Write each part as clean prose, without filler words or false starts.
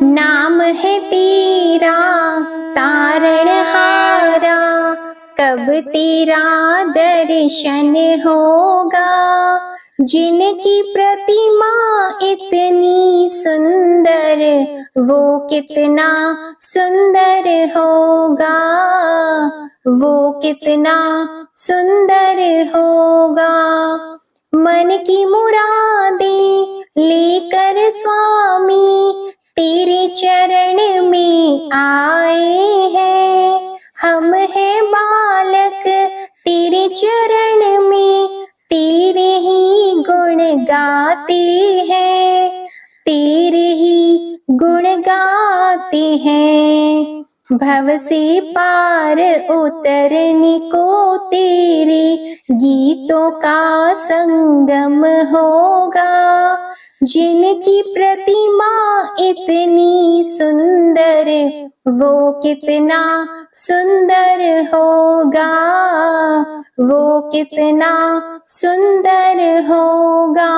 नाम है तेरा तारणहारा, कब तेरा दर्शन होगा। जिनकी प्रतिमा इतनी सुंदर, वो कितना सुंदर होगा, वो कितना सुंदर होगा। मन की मुरादें लेकर स्वामी तेरे चरण में आए हैं। हम हैं बालक तेरे चरण में, तेरे ही गुण गाते हैं, तेरे ही गुण गाते हैं। भव से पार उतरने को तेरे गीतों का संगम होगा। जिनकी प्रतिमा इतनी सुंदर, वो कितना सुंदर होगा, वो कितना सुंदर होगा।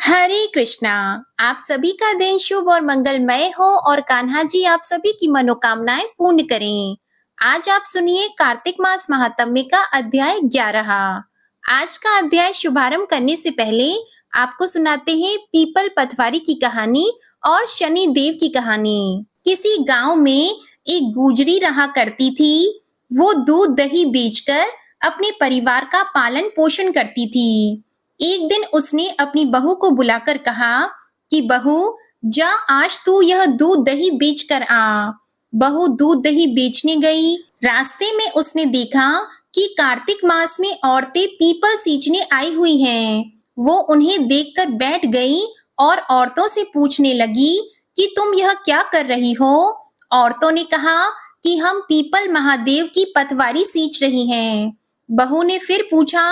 हरे कृष्णा। आप सभी का दिन शुभ और मंगलमय हो और कान्हा जी आप सभी की मनोकामनाएं पूर्ण करें। आज आप सुनिए कार्तिक मास महात्म्य का अध्याय 11। आज का अध्याय शुभारंभ करने से पहले आपको सुनाते हैं पीपल पथवारी की कहानी और शनि देव की कहानी। किसी गांव में एक गुजरी रहा करती थी। वो दूध दही बेचकर अपने परिवार का पालन पोषण करती थी। एक दिन उसने अपनी बहू को बुलाकर कहा कि बहू, जा आज तू यह दूध दही बेच कर आ। बहू दूध दही बेचने गई। रास्ते में उसने देखा कि कार्तिक मास में औरतें पीपल सींचने आई हुई हैं। वो उन्हें देखकर बैठ गई और औरतों से पूछने लगी कि तुम यह क्या कर रही हो। औरतों ने कहा कि हम पीपल महादेव की पतवारी सींच रही हैं। बहू ने फिर पूछा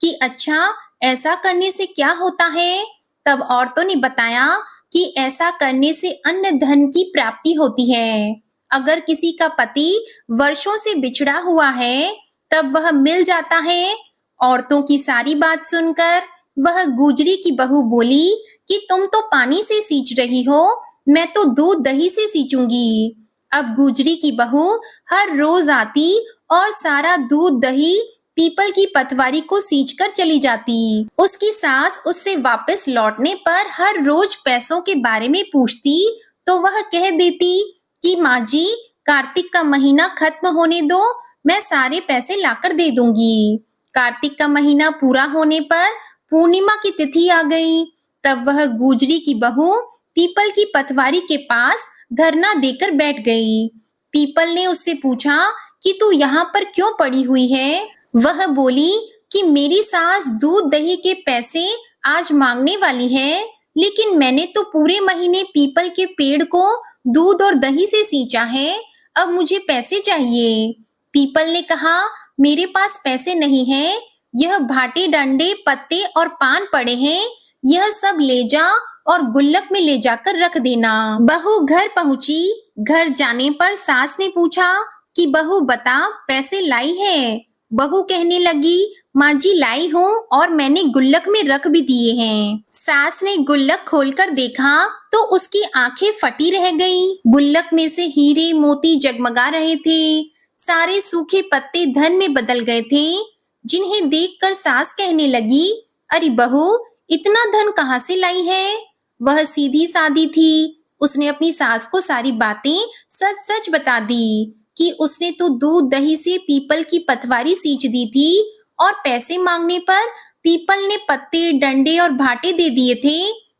कि अच्छा, ऐसा करने से क्या होता है। तब औरतों ने बताया कि ऐसा करने से अन्न धन की प्राप्ति होती है। अगर किसी का पति वर्षों से बिछड़ा हुआ है तब वह मिल जाता है। औरतों की सारी बात सुनकर वह गुजरी की बहू बोली कि तुम तो पानी से सींच रही हो, मैं तो दूध दही से सींचूंगी। अब गुजरी की बहू हर रोज आती और सारा दूध दही पीपल की पतवारी को सींचकर चली जाती। उसकी सास उससे वापस लौटने पर हर रोज पैसों के बारे में पूछती तो वह कह देती कि माँ जी, कार्तिक का महीना खत्म होने दो, मैं सारे पैसे लाकर दे दूंगी। कार्तिक का महीना पूरा होने पर पूर्णिमा की तिथि आ गई। तब वह गुजरी की बहू पीपल की पतवारी के पास धरना देकर बैठ गई। पीपल ने उससे पूछा कि तू यहाँ पर क्यों पड़ी हुई है। वह बोली कि मेरी सास दूध दही के पैसे आज मांगने वाली है, लेकिन मैंने तो पूरे महीने पीपल के पेड़ को दूध और दही से सींचा है, अब मुझे पैसे चाहिए। पीपल ने कहा, मेरे पास पैसे नहीं है, यह भाटे डंडे पत्ते और पान पड़े हैं, यह सब ले जा और गुल्लक में ले जाकर रख देना। बहू घर पहुंची। घर जाने पर सास ने पूछा कि बहू बता, पैसे लाई है। बहू कहने लगी, माँ जी लाई हूँ और मैंने गुल्लक में रख भी दिए हैं। सास ने गुल्लक खोलकर देखा तो उसकी आंखें फटी रह गई। गुल्लक में से हीरे मोती जगमगा रहे थे। सारे सूखे पत्ते धन में बदल गए थे, जिन्हें देखकर सास कहने लगी, अरे बहू, इतना धन कहाँ से लाई है। वह सीधी सादी थी। उसने अपनी सास को सारी बातें सच सच बता दी कि उसने तो दूध दही से पीपल की पतवारी सींच दी थी और पैसे मांगने पर पीपल ने पत्ते डंडे और भाटे दे दिए थे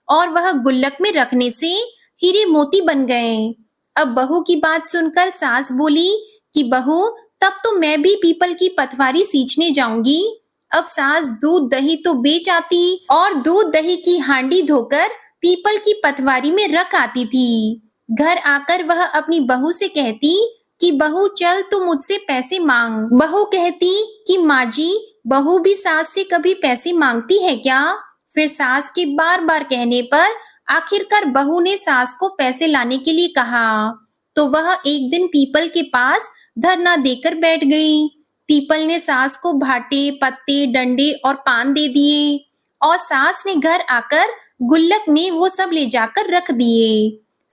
और वह गुल्लक में रखने से हीरे मोती बन गए। अब बहू की बात सुनकर सास बोली कि बहू, तब तो मैं भी पीपल की पतवारी सींचने जाऊंगी। अब सास दूध दही तो बेच आती और दूध दही की हांडी धोकर पीपल की पतवारी में रख आती थी। घर आकर वह अपनी बहू से कहती कि बहू चल, तू मुझसे पैसे मांग। बहू कहती कि माँ जी, बहू भी सास से कभी पैसे मांगती है क्या। फिर सास के बार बार कहने पर आखिरकार बहू ने सास को पैसे लाने के लिए कहा तो वह एक दिन पीपल के पास धरना देकर बैठ गई। पीपल ने सास को भाटे पत्ते डंडे और पान दे दिए और सास ने घर आकर गुल्लक में वो सब ले जाकर रख दिए।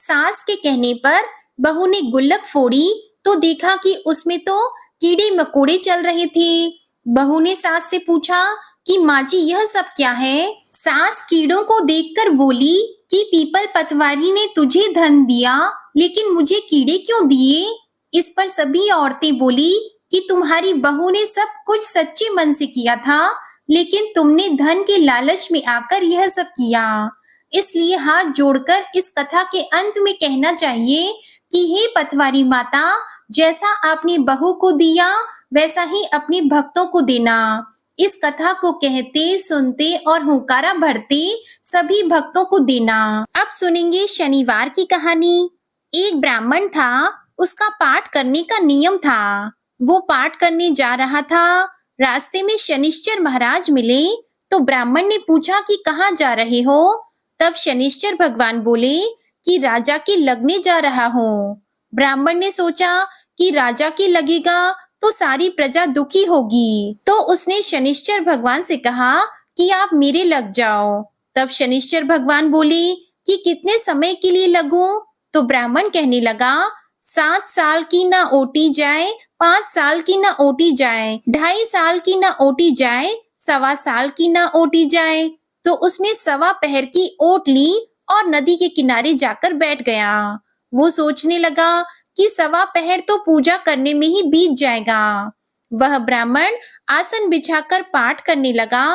सास के कहने पर बहू ने गुल्लक फोड़ी तो देखा कि उसमें तो कीड़े मकोड़े चल रहे थे। बहू ने सास से पूछा कि माँ जी यह सब क्या है? सास कीड़ों को देखकर बोली कि पीपल पतवारी ने तुझे धन दिया, लेकिन मुझे कीड़े क्यों दिए? इस पर सभी औरतें बोली कि तुम्हारी बहू ने सब कुछ सच्चे मन से किया था, लेकिन तुमने धन के लालच में आकर यह सब किया। इसलिए हाथ जोड़कर इस कथा के अंत में कहना चाहिए कि हे पतवारी माता, जैसा आपने बहू को दिया वैसा ही अपने भक्तों को देना। इस कथा को कहते, सुनते और हुंकारा भरते सभी भक्तों को देना। अब सुनेंगे शनिवार की कहानी। एक ब्राह्मण था, उसका पाठ करने का नियम था। वो पाठ करने जा रहा था। रास्ते में शनिश्चर महाराज मिले तो ब्राह्मण ने पूछा कि कहाँ जा रहे हो? तब शनिश्चर भगवान बोले कि राजा के लगने जा रहा हूँ। ब्राह्मण ने सोचा कि राजा के लगेगा तो सारी प्रजा दुखी होगी, तो उसने शनिश्चर भगवान से कहा कि आप मेरे लग जाओ। तब शनिश्चर भगवान बोले कि कितने समय के लिए लगूं? तो ब्राह्मण कहने लगा 7 साल की ना ओटी जाए, 5 साल की ना ओटी जाए, 2.5 साल की ना ओटी जाए, 1.25 साल की ना ओटी जाए। तो उसने 1.25 पहर की ओट ली और नदी के किनारे जाकर बैठ गया। वो सोचने लगा कि 1.25 पहर तो पूजा करने में ही बीत जाएगा। वह ब्राह्मण आसन बिछाकर पाठ करने लगा।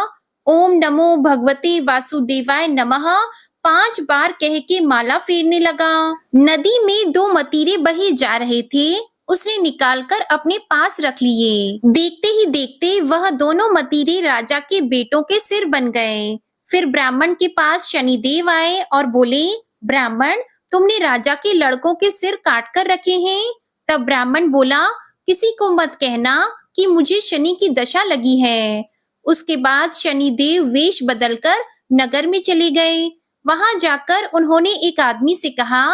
ओम नमो भगवते वासुदेवाय नमः 5 बार कह के माला फेरने लगा। नदी में 2 मतीरे बहे जा रहे थे, उसने निकालकर अपने पास रख लिए। देखते ही देखते वह दोनों मतीरे राजा के बेटों के सिर बन गए। फिर ब्राह्मण के पास शनिदेव आए और बोले, ब्राह्मण, तुमने राजा के लड़कों के सिर काट कर रखे हैं। तब ब्राह्मण बोला, किसी को मत कहना कि मुझे शनि की दशा लगी है। उसके बाद शनिदेव वेश बदलकर नगर में चले गए। वहां जाकर उन्होंने एक आदमी से कहा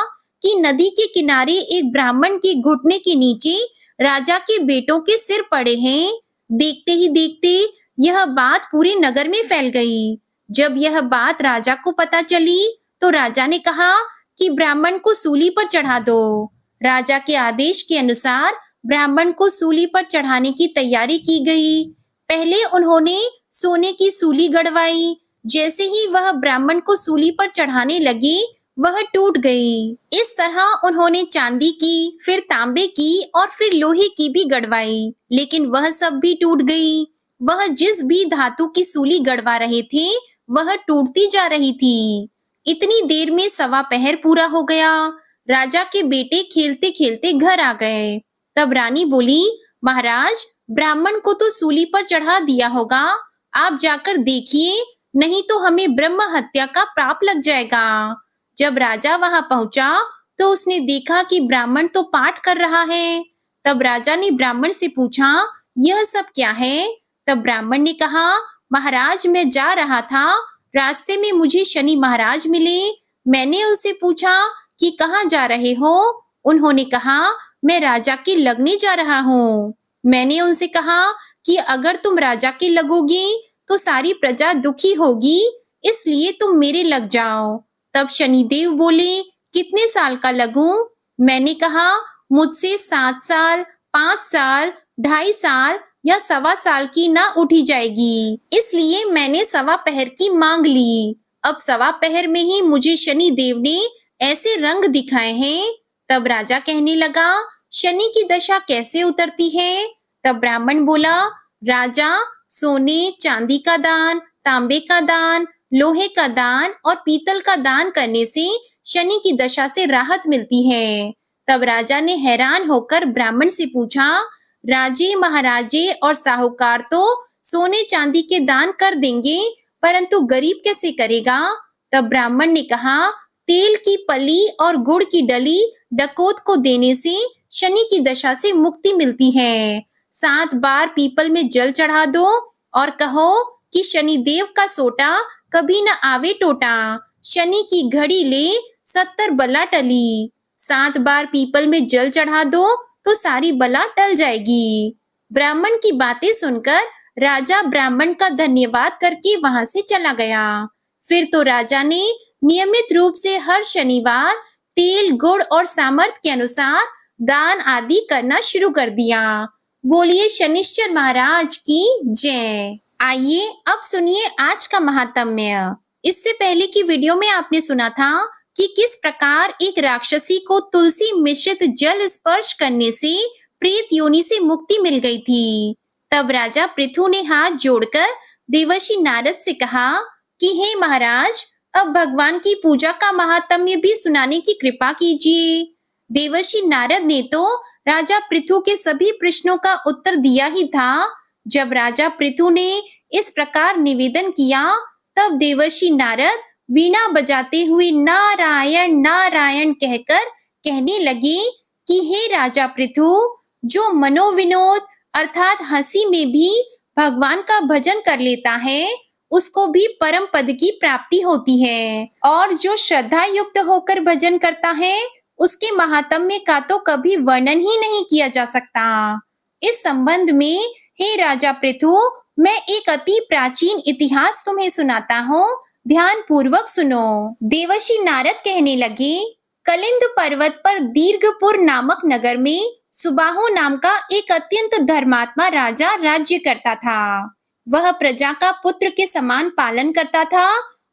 कि नदी के किनारे एक ब्राह्मण के घुटने के नीचे राजा के बेटों के सिर पड़े हैं। देखते ही देखते यह बात पूरे नगर में फैल गई। जब यह बात राजा को पता चली तो राजा ने कहा कि ब्राह्मण को सूली पर चढ़ा दो। राजा के आदेश के अनुसार ब्राह्मण को सूली पर चढ़ाने की तैयारी की गई। पहले उन्होंने सोने की सूली गड़वाई। जैसे ही वह ब्राह्मण को सूली पर चढ़ाने लगे, वह टूट गई। इस तरह उन्होंने चांदी की, फिर तांबे की और फिर लोहे की भी गड़वाई, लेकिन वह सब भी टूट गई। वह जिस भी धातु की सूली गड़वा रहे थे, वह टूटती जा रही थी। इतनी देर में 1.25 पहर पूरा हो गया। राजा के बेटे खेलते खेलते घर आ गए। तब रानी बोली, महाराज, ब्राह्मण को तो सूली पर चढ़ा दिया होगा, आप जाकर देखिए, नहीं तो हमें ब्रह्म हत्या का पाप लग जाएगा। जब राजा वहां पहुंचा तो उसने देखा कि ब्राह्मण तो पाठ कर रहा है। तब राजा ने ब्राह्मण से पूछा, यह सब क्या है? तब ब्राह्मण ने कहा, महाराज, मैं जा रहा था, रास्ते में मुझे शनि महाराज मिले। मैंने उनसे पूछा कि कहाँ जा रहे हो? उन्होंने कहा, मैं राजा के लगने जा रहा हूँ। मैंने उनसे कहा कि अगर तुम राजा के लगोगी तो सारी प्रजा दुखी होगी, इसलिए तुम मेरे लग जाओ। तब शनिदेव बोले, कितने साल का लगूं? मैंने कहा, मुझसे 7 साल, 5 साल, 2.5 साल या 1.25 साल की ना उठी जाएगी, इसलिए मैंने 1.25 पहर की मांग ली। अब 1.25 पहर में ही मुझे शनिदेव ने ऐसे रंग दिखाए हैं। तब राजा कहने लगा, शनि की दशा कैसे उतरती है? तब ब्राह्मण बोला, राजा, सोने चांदी का दान, तांबे का दान, लोहे का दान और पीतल का दान करने से शनि की दशा से राहत मिलती है। तब राजा ने हैरान होकर ब्राह्मण से पूछा, राजे, महाराजे और साहूकार तो सोने चांदी के दान कर देंगे, परंतु गरीब कैसे करेगा? तब ब्राह्मण ने कहा, तेल की पली और गुड़ की डली डकैत को देने से शनि की दशा से मुक्ति मिलती है। 7 बार पीपल में जल चढ़ा दो और कहो कि शनिदेव का सोटा कभी न आवे टोटा, शनि की घड़ी ले 70 बला टली। 7 बार पीपल में जल चढ़ा दो तो सारी बला टल जाएगी। ब्राह्मण की बातें सुनकर राजा ब्राह्मण का धन्यवाद करके वहां से चला गया। फिर तो राजा ने नियमित रूप से हर शनिवार तेल, गुड़ और सामर्थ्य के अनुसार दान आदि करना शुरू कर दिया। बोलिए शनिश्चर महाराज की जय। आइए अब सुनिए आज का महात्म्य। इससे पहले की वीडियो में आपने सुना था कि किस प्रकार एक राक्षसी को तुलसी मिश्रित जल स्पर्श करने से प्रेत योनि से मुक्ति मिल गई थी। तब राजा पृथु ने हाथ जोड़कर देवर्षि नारद से कहा कि हे महाराज, अब भगवान की पूजा का महात्म्य भी सुनाने की कृपा कीजिए। देवर्षि नारद ने तो राजा पृथु के सभी प्रश्नों का उत्तर दिया ही था। जब राजा पृथु ने इस प्रकार निवेदन किया, तब देवर्षि नारद वीणा बजाते हुए नारायण नारायण कहकर कहने लगे कि हे राजा पृथु, जो मनोविनोद अर्थात हंसी में भी भगवान का भजन कर लेता है, उसको भी परम पद की प्राप्ति होती है, और जो श्रद्धा युक्त होकर भजन करता है, उसके महात्म्य का तो कभी वर्णन ही नहीं किया जा सकता। इस संबंध में हे राजा पृथु, मैं एक अति प्राचीन इतिहास तुम्हें सुनाता हूँ, ध्यान पूर्वक सुनो। देवर्षि नारद कहने लगे, कलिंद पर्वत पर दीर्घपुर नामक नगर में सुबाहु नाम का एक अत्यंत धर्मात्मा राजा राज्य करता था। वह प्रजा का पुत्र के समान पालन करता था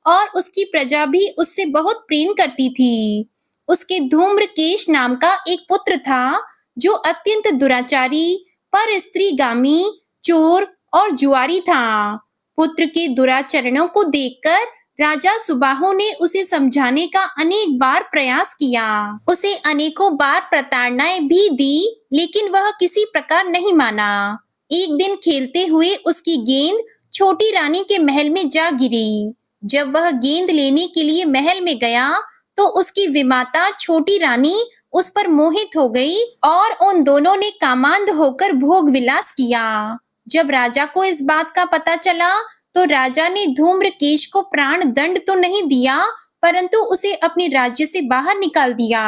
और उसकी प्रजा भी उससे बहुत प्रेम करती थी। उसके धूम्रकेश नाम का एक पुत्र था, जो अत्यंत दुराचारी, पर स्त्रीगामी, चोर और जुआरी था। पुत्र के दुराचरणों को देखकर राजा सुबाहु ने उसे समझाने का अनेक बार प्रयास किया। उसे अनेकों बार प्रताड़नाएं भी दी, लेकिन वह किसी प्रकार नहीं माना। एक दिन खेलते हुए उसकी गेंद छोटी रानी के महल में जा गिरी। जब वह गेंद लेने के लिए महल में गया, तो उसकी विमाता छोटी रानी उस पर मोहित हो गई और उन दोनों ने कामांध होकर भोग विलास किया। जब राजा को इस बात का पता चला, तो राजा ने धूम्रकेश को प्राण दंड तो नहीं दिया, परंतु उसे अपने राज्य से बाहर निकाल दिया।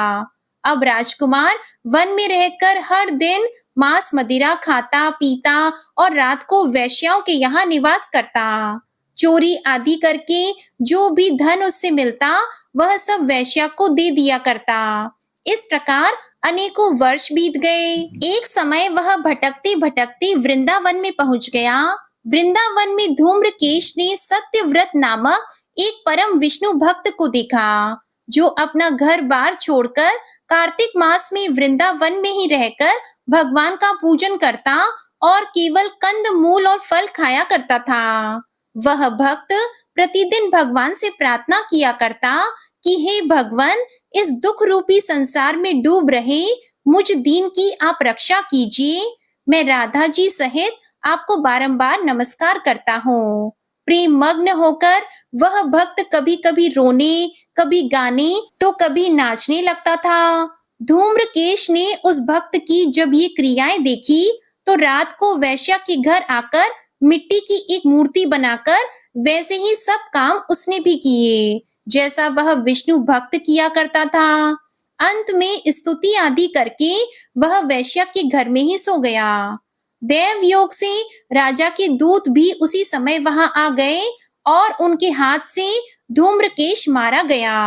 अब राजकुमार वन में रहकर हर दिन मांस मदिरा खाता पीता और रात को वेश्याओं के यहाँ निवास करता। चोरी आदि करके जो भी धन उससे मिलता, वह सब वेश्या को दे दिया करता। इस प्रकार अनेकों वर्ष बीत गए। एक समय वह भटकते भटकते वृंदावन में पहुंच गया। वृंदावन में धूम्रकेश ने सत्यव्रत नामक एक परम विष्णु भक्त को देखा, जो अपना घर बार छोड़कर कार्तिक मास में वृंदावन में ही रहकर भगवान का पूजन करता और केवल कंद मूल और फल खाया करता था। वह भक्त प्रतिदिन भगवान से प्रार्थना किया करता कि हे भगवान, इस दुख रूपी संसार में डूब रहे मुझ दीन की आप रक्षा कीजिए। मैं राधा जी सहित आपको बारंबार नमस्कार करता हूँ। प्रेम मग्न होकर वह भक्त कभी कभी रोने, कभी गाने तो कभी नाचने लगता था। धूम्रकेश ने उस भक्त की जब ये क्रियाएं देखी, तो रात को वेश्या के घर आकर मिट्टी की एक मूर्ति बनाकर वैसे ही सब काम उसने भी किए, जैसा वह विष्णु भक्त किया करता था। अंत में स्तुति आदि करके वह वेश्या के घर में ही सो गया। देव योग से राजा के दूत भी उसी समय वहां आ गए और उनके हाथ से धूम्रकेश मारा गया।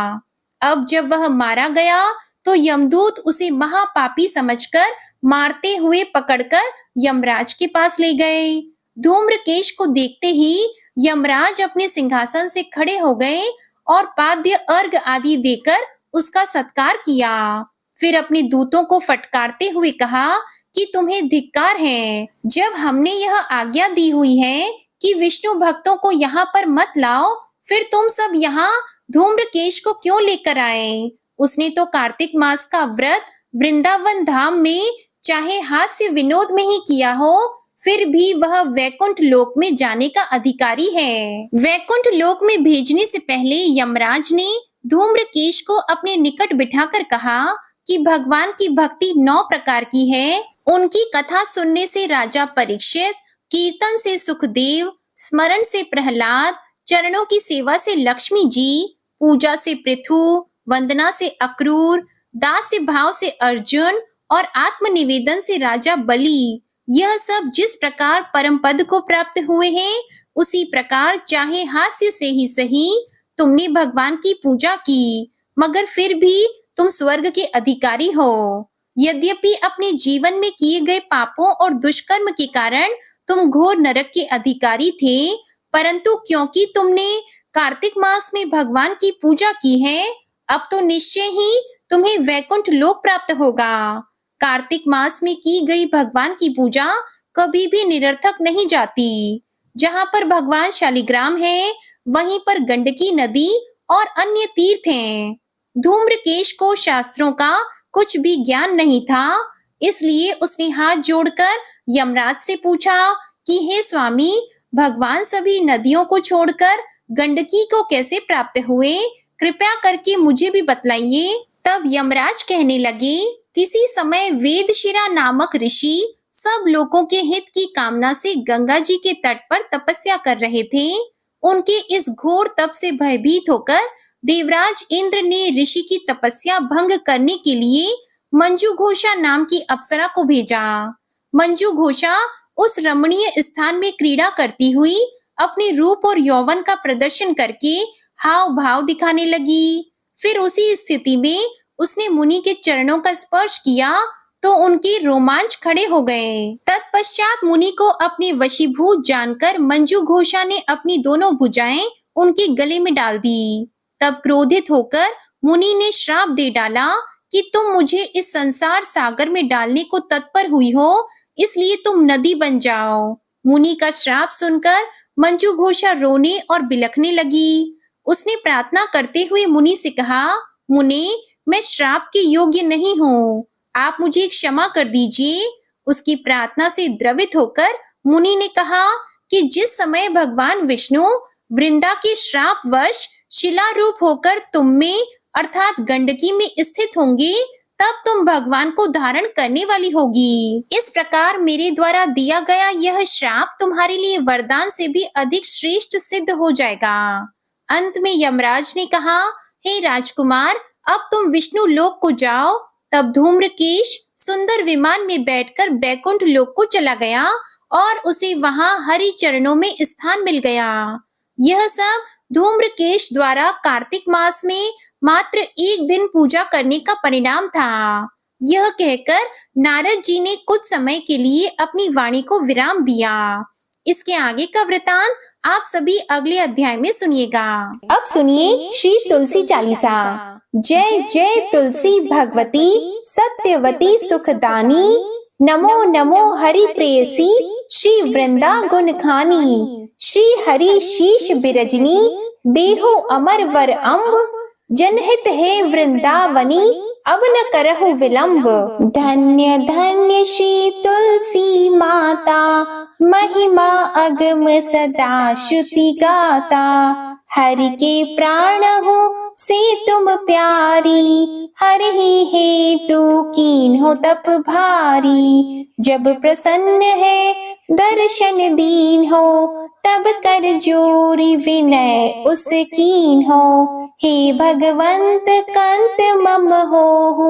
अब जब वह मारा गया, तो यमदूत उसे महापापी समझकर मारते हुए पकड़कर यमराज के पास ले गए। धूम्रकेश को देखते ही यमराज अपने सिंहासन से खड़े हो गए और पाद्य अर्घ आदि देकर उसका सत्कार किया। फिर अपने दूतों को फटकारते हुए कहा कि तुम्हें धिक्कार है। जब हमने यह आज्ञा दी हुई है कि विष्णु भक्तों को यहाँ पर मत लाओ, फिर तुम सब यहाँ धूम्रकेश को क्यों लेकर आए? उसने तो कार्तिक मास का व्रत वृंदावन धाम में चाहे हास्य विनोद में ही किया हो, फिर भी वह वैकुंठ लोक में जाने का अधिकारी है। वैकुंठ लोक में भेजने से पहले यमराज ने धूम्रकेश को अपने निकट बिठाकर कहा कि भगवान की भक्ति 9 प्रकार की है। उनकी कथा सुनने से राजा परीक्षित, कीर्तन से सुखदेव, स्मरण से प्रहलाद, चरणों की सेवा से लक्ष्मी जी, पूजा से पृथु, वंदना से अक्रूर, दास्य भाव से अर्जुन और आत्मनिवेदन से राजा बलि, यह सब जिस प्रकार परम पद को प्राप्त हुए हैं, उसी प्रकार चाहे हास्य से ही सही तुमने भगवान की पूजा की, मगर फिर भी तुम स्वर्ग के अधिकारी हो। यद्यपि अपने जीवन में किए गए पापों और दुष्कर्म के कारण तुम घोर नरक के अधिकारी थे, परंतु क्योंकि तुमने कार्तिक मास में भगवान की पूजा की है, अब तो निश्चय ही तुम्हें वैकुंठ लोक प्राप्त होगा। कार्तिक मास में की गई भगवान की पूजा कभी भी निरर्थक नहीं जाती। जहाँ पर भगवान शालिग्राम है, वहीं पर गंडकी नदी और अन्य तीर्थ हैं। धूम्रकेश को शास्त्रों का कुछ भी ज्ञान नहीं था, इसलिए उसने हाथ जोड़कर यमराज से पूछा कि हे स्वामी, भगवान सभी नदियों को छोड़कर गंडकी को कैसे प्राप्त हुए? कृपया करके मुझे भी बतलाइए। तब यमराज कहने लगे, किसी समय वेदशिरा नामक ऋषि सब लोगों के हित की कामना से गंगा जी के तट पर तपस्या कर रहे थे। उनके इस घोर तप से भयभीत होकर देवराज इंद्र ने ऋषि की तपस्या भंग करने के लिए मंजू घोषा नाम की अप्सरा को भेजा। मंजू घोषा उस रमणीय स्थान में क्रीड़ा करती हुई अपने रूप और यौवन का प्रदर्शन करके हाव भाव दिखाने लगी। फिर उसी स्थिति में उसने मुनि के चरणों का स्पर्श किया तो उनके रोमांच खड़े हो गए। तत्पश्चात मुनि को अपने वशीभूत जानकर मंजू घोषा ने अपनी दोनों भुजाएं उनके गले में डाल दी। तब क्रोधित होकर मुनि ने श्राप दे डाला कि तुम मुझे इस संसार सागर में डालने को तत्पर हुई हो, इसलिए तुम नदी बन जाओ। मुनि का श्राप सुनकर मंजू घोषा रोने और बिलखने लगी। उसने प्रार्थना करते हुए मुनि से कहा, मुनि, मैं श्राप के योग्य नहीं हूँ, आप मुझे क्षमा कर दीजिए। उसकी प्रार्थना से द्रवित होकर मुनि ने कहा कि जिस समय भगवान विष्णु वृंदा के श्राप वश शिला रूप होकर तुम में अर्थात गंडकी में स्थित होंगे, तब तुम भगवान को धारण करने वाली होगी। इस प्रकार मेरे द्वारा दिया गया यह श्राप तुम्हारे लिए वरदान से भी अधिक श्रेष्ठ सिद्ध हो जाएगा। अंत में यमराज ने कहा, हे राजकुमार, अब तुम विष्णु लोक को जाओ। तब धूम्रकेश सुंदर विमान में बैठकर बैकुंठ लोक को चला गया और उसे वहां हरि चरणों में स्थान मिल गया। यह सब धूम्रकेश द्वारा कार्तिक मास में मात्र एक दिन पूजा करने का परिणाम था। यह कहकर नारद जी ने कुछ समय के लिए अपनी वाणी को विराम दिया। इसके आगे का वृतांत आप सभी अगले अध्याय में सुनिएगा। अब सुनिए श्री तुलसी चालीसा। जय जय तुलसी भगवती सत्यवती सुखदानी, नमो नमो हरि प्रेयसी श्री वृंदा गुण खानी। श्री हरि शीश बिरजनी, देहो अमर वर अम्ब, जनहित है वृंदावनी, अब न करहु विलंब। धन्य धन्य श्री तुलसी माता, महिमा अगम सदा श्रुति गाता। हरि के प्राण हो से तुम प्यारी, हरि ही हेतु कीन हो तप भारी। जब प्रसन्न है दर्शन दीन हो, तब कर जोरी विनय उस कीन हो। हे भगवंत कंत मम होहु,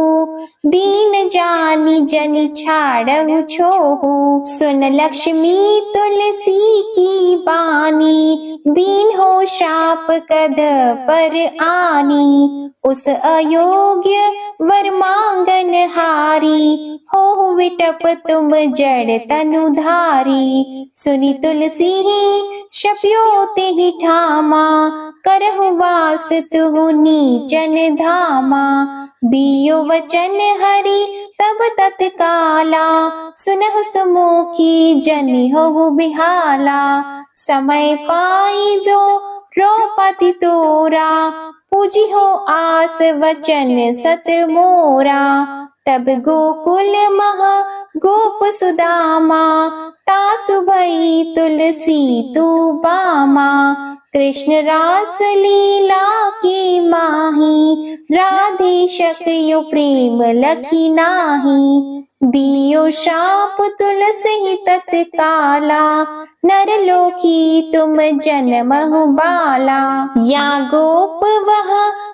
दीन जानी जन छाड़हु छोहु। सुन लक्ष्मी तुलसी की बानी, दीन हो शाप कद पर आनी। उस अयोग्य वर मांगन हारी, हो विटप तुम जड़ तनुधारी। सुनी तुलसी ही शप्यो तेहि ठामा, करहु वास तुहु नीचन धामा। दियो वचन हरि तब तत्काला, सुनहु सुमुखी जनि होहु बिहाला। समय पाई वो द्रौपदी तोरा, पूजी हो आस वचन सत मोरा। तब गोकुल मह गोप सुदामा, तासु भई तुलसी तू बामा। कृष्ण रास लीला की माही, राधे शक्यो प्रेम लखी नाही। दियो शाप तुलसी तत्काला, नर लोकी तुम जन्महु बाला। या गोप वह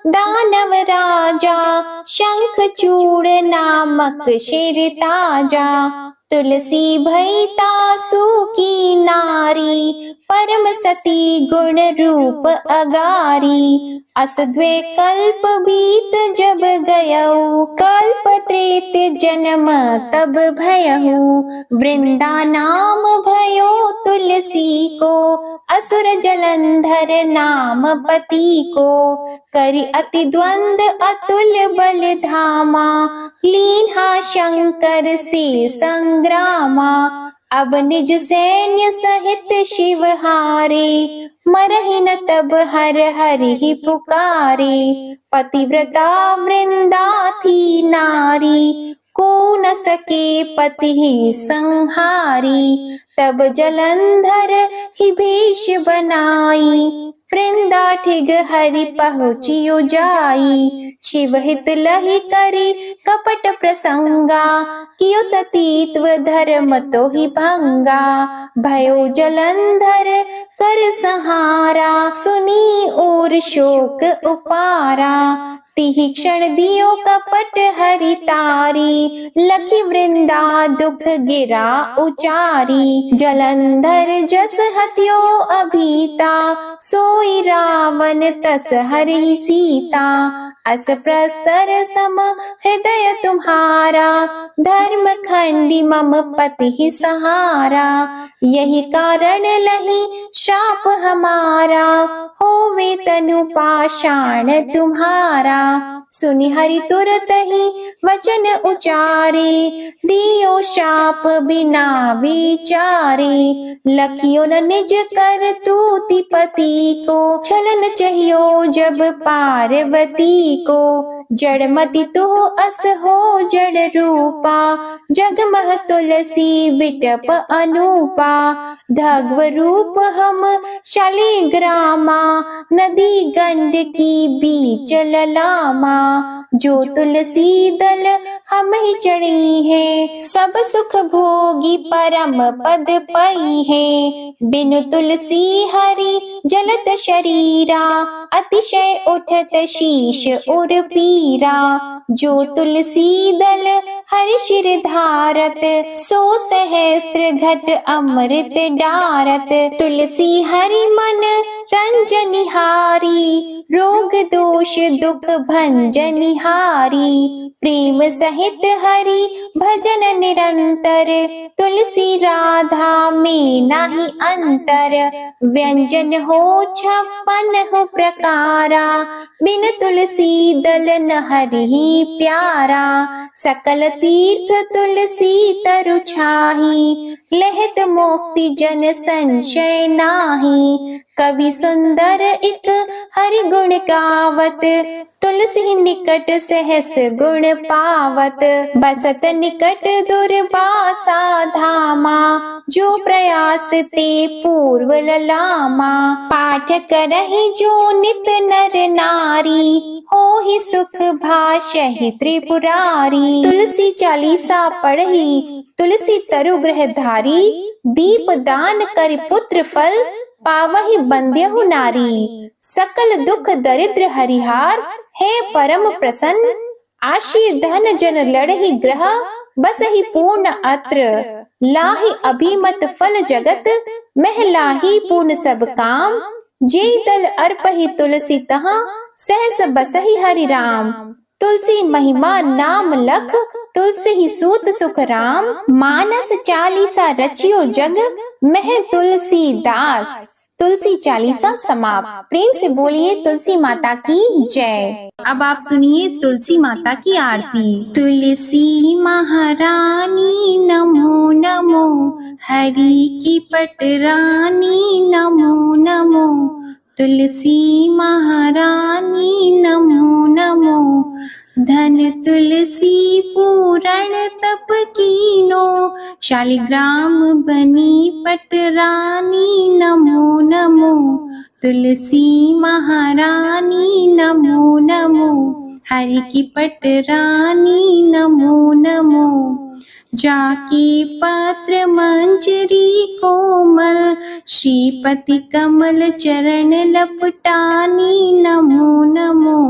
दानव राजा, शंख चूड़ नामक शेर ताजा। तुलसी भई तासु की नारी, परम सती गुण रूप अगारी। अस द्वे कल्प बीत जब गयऊ, कल्प त्रेत जन्म तब भयहु। वृंदा नाम भयो तुलसी को, असुर जलंधर नाम पति को। करि अति द्वंद अतुल बल धामा, लीन्हा शंकर से संग्रामा। अब निज सैन्य सहित शिव हारे, मरहि न तब हर हरि पुकारे। पतिव्रता वृंदा थी नारी, को न सके पति संहारी। तब जलंधर ही भेष बनाई, वृंदा ठिग हरि पहुँचियो जाई। शिव हित लहि करी कपट प्रसंगा, कियो सतीत्व धर्म तो ही भंगा। भयो जलंधर कर संहारा, सुनी और शोक उपारा। तिहि क्षण दियो कपट हरि तारी, लखी वृंदा दुख गिरा उचारी। जलंधर जस हत्यो अभीता, सोई रावण तस हरि सीता। अस प्रस्तर सम हृदय तुम्हारा, धर्म खंडी मम पति सहारा। यही कारण लही शाप हमारा, होवे तनु पाषाण तुम्हारा। सुनि हरि तुरत ही वचन उचारे, दियो शाप बिना विचारे। लखियो न निज कर तूति पति को, छलन चाहियो जब पार्वती को। जड़मति तु अस हो जड़ रूपा, जगमह तुलसी विटप अनूपा। धग्व रूप हम शालिग्रामा, नदी गंड की बीच ललामा। जो तुलसी दल हम ही चढ़ी है, सब सुख भोगी परम पद पई है। बिनु तुलसी हरि जलत शरीरा, अतिशय उठत शीश उर पीरा। जो तुलसी दल हरि शिर धारत, सो सहस्त्र घट अमृत डारत। तुलसी हरि मन रंजनिहारी, रोग दोष दुख भंजनिहारी। प्रेम सहित हरि भजन निरंतर, तुलसी राधा में नाही अंतर। व्यंजन हो 56 प्रकारा, बिन तुलसी दल न हरि प्यारा। सकल तीर्थ तुलसी तरु छाही, लहत मोक्ति जन संशय नाही। कवि सुंदर एक हरि गुण गावत, तुलसी निकट सहस गुण पावत। बसत निकट दुर्वासा धामा, जो प्रयास ते पूर्व ललामा। पाठ करहि जो नित नर नारी, हो ही सुख भाषहि त्रिपुरारी। तुलसी चालीसा पढ़ी तुलसी तरु ग्रह धारी, दीप दान कर पुत्र फल पावहि बंध्यहु नारी। सकल दुख दरिद्र हरिहार, है परम प्रसन्न। आशी धन जन लड़हि ग्रह, बसहि पूर्ण अत्र। लाहि अभिमत फल जगत, मह लाहि पूर्ण सब काम। जे दल अर्पहि तुलसी तहाँ, सहस बसहि हरि राम। तुलसी महिमा नाम लख, तुलसी ही सूत सुख राम। मानस चालीसा रचियो जग, मह तुलसी दास। तुलसी चालीसा समाप्त। प्रेम से बोलिए तुलसी माता की जय। अब आप सुनिए तुलसी माता की आरती। तुलसी महारानी नमो नमो, हरि की पटरानी नमो नमो। तुलसी महारानी नमो नमो, धन तुलसी पूरण तप कीनो। शालिग्राम बनी पटरानी नमो नमो। तुलसी महारानी नमो नमो, हरि की पटरानी नमो नमो। जाकी पात्र मंजरी कोमल, श्रीपति कमल चरण लपटानी नमो नमो।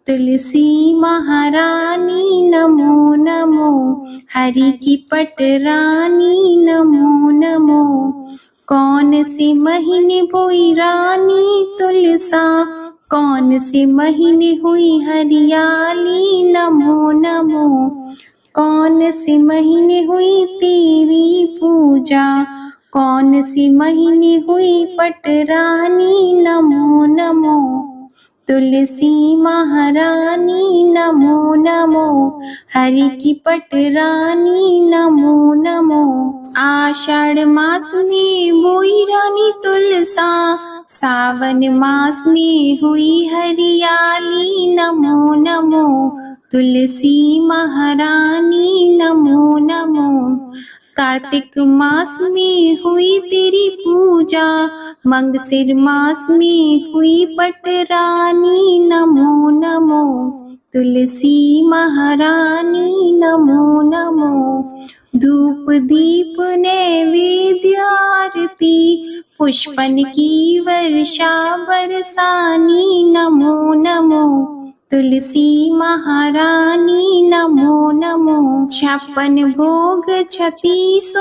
तुलसी महारानी नमो नमो, हरि की पटरानी नमो नमो। कौन से महीने बोई रानी तुलसा, कौन से महीने हुई हरियाली नमो नमो। कौन से महीने हुई तेरी पूजा, कौन से महीने हुई पटरानी नमो नमो। तुलसी महारानी नमो नमो, हरि की पटरानी नमो नमो। आषाढ़ मास में बोई रानी तुलसा, सावन मास में हुई हरियाली नमो नमो। तुलसी महारानी नमो नमो। कार्तिक मास में हुई तेरी पूजा, मंगसिर मास में हुई पटरानी नमो नमो। तुलसी महारानी नमो नमो। धूप दीप नैवेद्य आरती, पुष्पन की वर्षा बरसानी नमो नमो। तुलसी महारानी नमो नमो। 56 भोग 36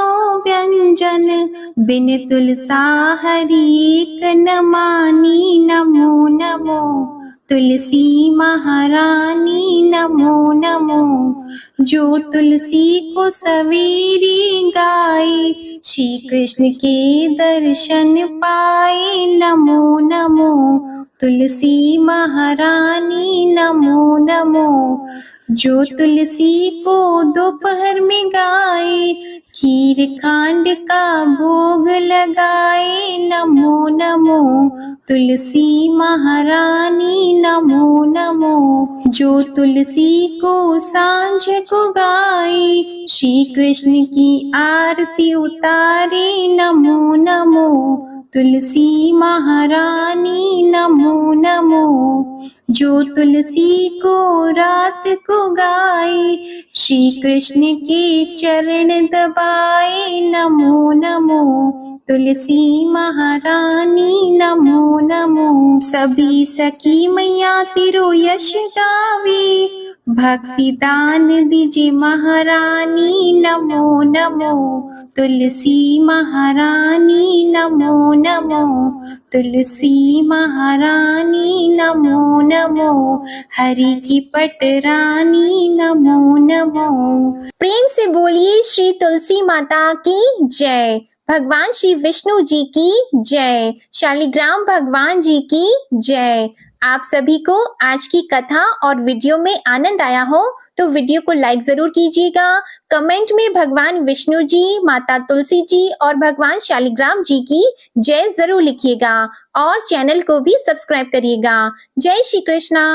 व्यंजन, बिन तुलसा हरि एक न मानी नमो नमो। तुलसी महारानी नमो नमो। जो तुलसी को सवेरे गाए, श्री कृष्ण के दर्शन पाए नमो नमो। तुलसी महारानी नमो नमो। जो तुलसी को दोपहर में गाए, खीर खांड का भोग लगाए नमो नमो। तुलसी महारानी नमो नमो। जो तुलसी को सांझ को गाए, श्री कृष्ण की आरती उतारे नमो नमो। तुलसी महारानी नमो नमो। जो तुलसी को रात को गाए, श्री कृष्ण के चरण दबाए नमो नमो। तुलसी महारानी नमो नमो। सभी सखी मैया तिरो यश गावे, भक्ति दान दीजिए महारानी नमो नमो। तुलसी महारानी नमो नमो। तुलसी महारानी नमो नमो। हरि की पटरानी नमो नमो। प्रेम से बोलिए श्री तुलसी माता की जय। भगवान श्री विष्णु जी की जय। शालिग्राम भगवान जी की जय। आप सभी को आज की कथा और वीडियो में आनंद आया हो तो वीडियो को लाइक जरूर कीजिएगा। कमेंट में भगवान विष्णु जी, माता तुलसी जी और भगवान शालिग्राम जी की जय जरूर लिखिएगा और चैनल को भी सब्सक्राइब करिएगा। जय श्री कृष्णा।